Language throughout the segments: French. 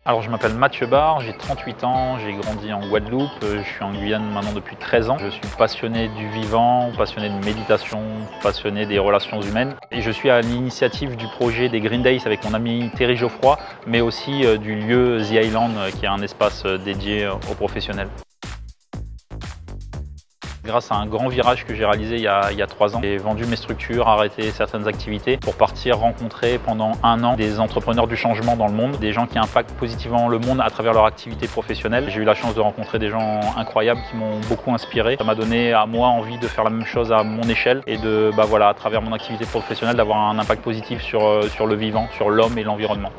Alors je m'appelle Mathieu Barre, j'ai 38 ans, j'ai grandi en Guadeloupe, je suis en Guyane maintenant depuis 13 ans. Je suis passionné du vivant, passionné de méditation, passionné des relations humaines. Et je suis à l'initiative du projet des Green Days avec mon ami Thierry Geoffroy, mais aussi du lieu The Island qui est un espace dédié aux professionnels. Grâce à un grand virage que j'ai réalisé il y a 3 ans, j'ai vendu mes structures, arrêté certaines activités pour partir rencontrer pendant 1 an des entrepreneurs du changement dans le monde, des gens qui impactent positivement le monde à travers leur activité professionnelle. J'ai eu la chance de rencontrer des gens incroyables qui m'ont beaucoup inspiré. Ça m'a donné à moi envie de faire la même chose à mon échelle et de, à travers mon activité professionnelle, d'avoir un impact positif sur le vivant, sur l'homme et l'environnement.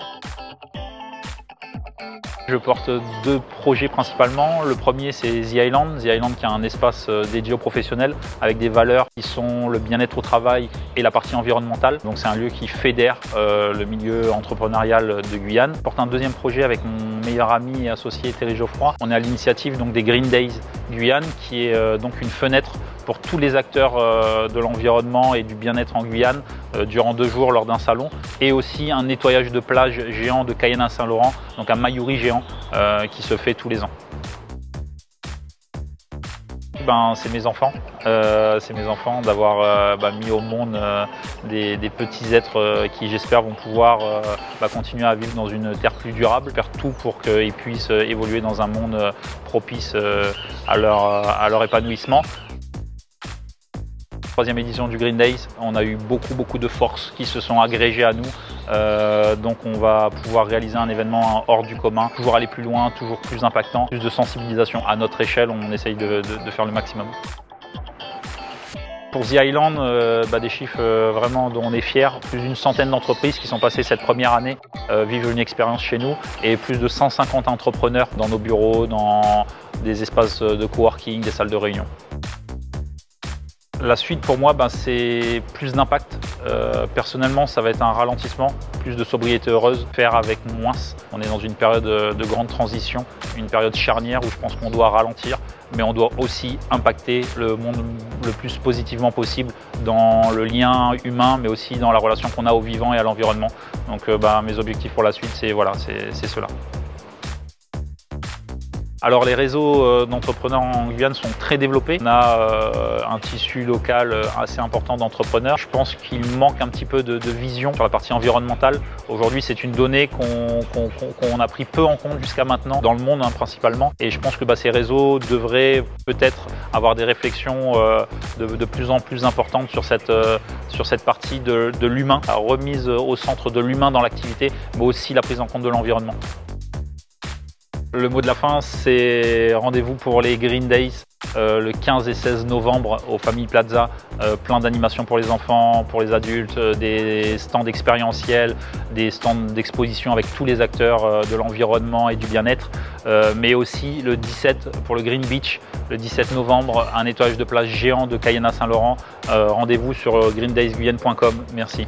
Je porte 2 projets principalement. Le premier, c'est The Island. The Island qui est un espace dédié aux professionnels avec des valeurs qui sont le bien-être au travail et la partie environnementale. Donc c'est un lieu qui fédère le milieu entrepreneurial de Guyane. Je porte un deuxième projet avec mon meilleur ami et associé Thierry Geoffroy. On est à l'initiative des Green Days Guyane qui est donc une fenêtre pour tous les acteurs de l'environnement et du bien-être en Guyane durant 2 jours lors d'un salon, et aussi un nettoyage de plage géant de Cayenne-Saint-Laurent, donc un Mayuri géant qui se fait tous les ans. C'est mes enfants, d'avoir mis au monde des petits êtres qui, j'espère, vont pouvoir continuer à vivre dans une terre plus durable, faire tout pour qu'ils puissent évoluer dans un monde propice à leur épanouissement. 3e édition du Green Days, on a eu beaucoup de forces qui se sont agrégées à nous, donc on va pouvoir réaliser un événement hors du commun, toujours aller plus loin, toujours plus impactant, plus de sensibilisation. À notre échelle, on essaye de faire le maximum. Pour The Island, des chiffres vraiment dont on est fier, plus d'une centaine d'entreprises qui sont passées cette première année vivre une expérience chez nous, et plus de 150 entrepreneurs dans nos bureaux, dans des espaces de coworking, des salles de réunion. La suite pour moi, c'est plus d'impact. Personnellement, ça va être un ralentissement, plus de sobriété heureuse, faire avec moins. On est dans une période de grande transition, une période charnière où je pense qu'on doit ralentir, mais on doit aussi impacter le monde le plus positivement possible dans le lien humain, mais aussi dans la relation qu'on a au vivant et à l'environnement. Donc mes objectifs pour la suite, c'est cela. Alors les réseaux d'entrepreneurs en Guyane sont très développés. On a un tissu local assez important d'entrepreneurs. Je pense qu'il manque un petit peu de vision sur la partie environnementale. Aujourd'hui, c'est une donnée qu'on a pris peu en compte jusqu'à maintenant, dans le monde principalement. Et je pense que ces réseaux devraient peut-être avoir des réflexions de plus en plus importantes sur cette partie de l'humain, la remise au centre de l'humain dans l'activité, mais aussi la prise en compte de l'environnement. Le mot de la fin, c'est rendez-vous pour les Green Days le 15 et 16 novembre au Family Plaza. Plein d'animations pour les enfants, pour les adultes, des stands expérientiels, des stands d'exposition avec tous les acteurs de l'environnement et du bien-être. Mais aussi le 17 pour le Green Beach, le 17 novembre, un nettoyage de plage géant de Cayenne-Saint-Laurent. Rendez-vous sur greendaysguyane.com. Merci.